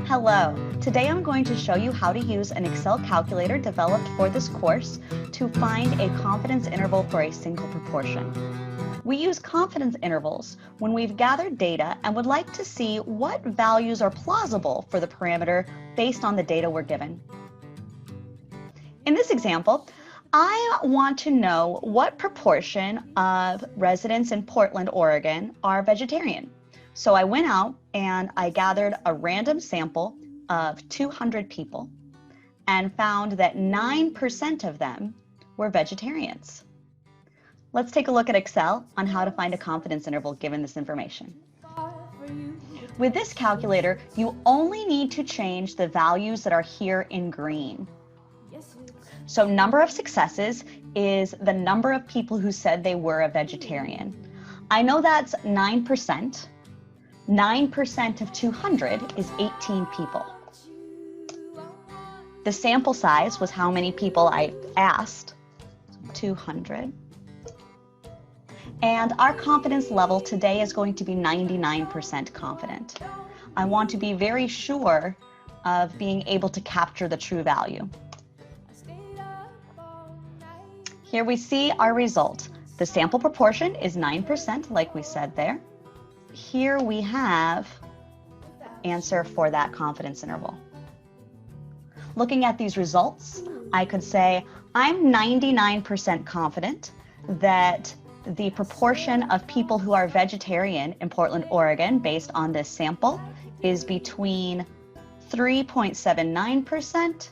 Hello, today I'm going to show you how to use an Excel calculator developed for this course to find a confidence interval for a single proportion. We use confidence intervals when we've gathered data and would like to see what values are plausible for the parameter based on the data we're given. In this example, I want to know what proportion of residents in Portland, Oregon are vegetarian. So I went out and I gathered a random sample of 200 people and found that 9% of them were vegetarians. Let's take a look at Excel on how to find a confidence interval given this information. With this calculator, you only need to change the values that are here in green. So number of successes is the number of people who said they were a vegetarian. I know that's 9%. 9% of 200 is 18 people. The sample size was how many people I asked, 200. And our confidence level today is going to be 99% confident. I want to be very sure of being able to capture the true value. Here we see our result. The sample proportion is 9%, like we said there. Here we have the answer for that confidence interval. Looking at these results, I could say I'm 99% confident that the proportion of people who are vegetarian in Portland, Oregon, based on this sample, is between 3.79%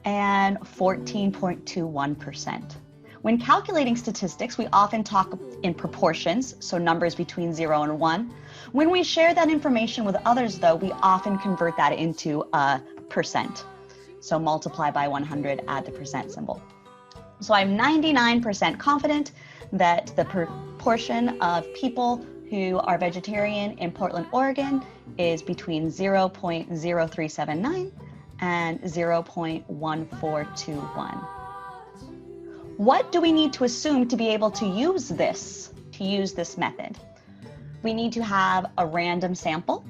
and 14.21%. When calculating statistics, we often talk in proportions, so numbers between 0 and 1. When we share that information with others, though, we often convert that into a percent. So multiply by 100, add the percent symbol. So I'm 99% confident that the proportion of people who are vegetarian in Portland, Oregon is between 0.0379 and 0.1421. What do we need to assume to be able to use this method? We need to have a random sample.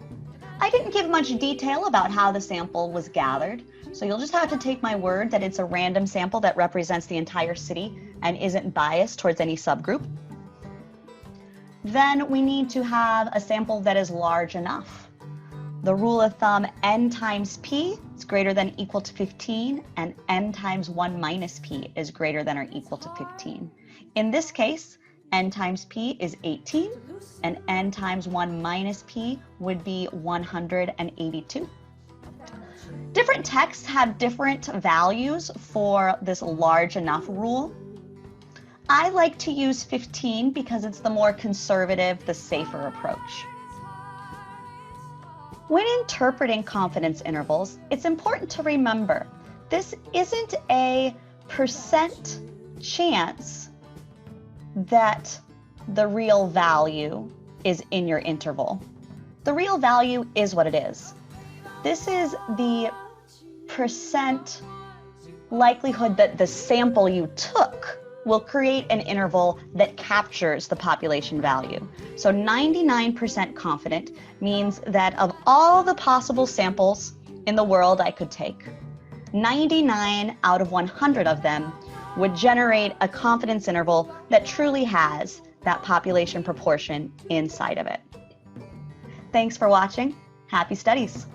I didn't give much detail about how the sample was gathered, so you'll just have to take my word that it's a random sample that represents the entire city and isn't biased towards any subgroup. Then we need to have a sample that is large enough. The rule of thumb n times p is greater than or equal to 15, and n times 1 minus p is greater than or equal to 15. In this case, n times p is 18, and n times 1 minus p would be 182. Different texts have different values for this large enough rule. I like to use 15 because it's the more conservative, the safer approach. When interpreting confidence intervals, it's important to remember this isn't a percent chance that the real value is in your interval. The real value is what it is. This is the percent likelihood that the sample you took will create an interval that captures the population value. So 99% confident means that of all the possible samples in the world I could take, 99 out of 100 of them would generate a confidence interval that truly has that population proportion inside of it. Thanks for watching. Happy studies.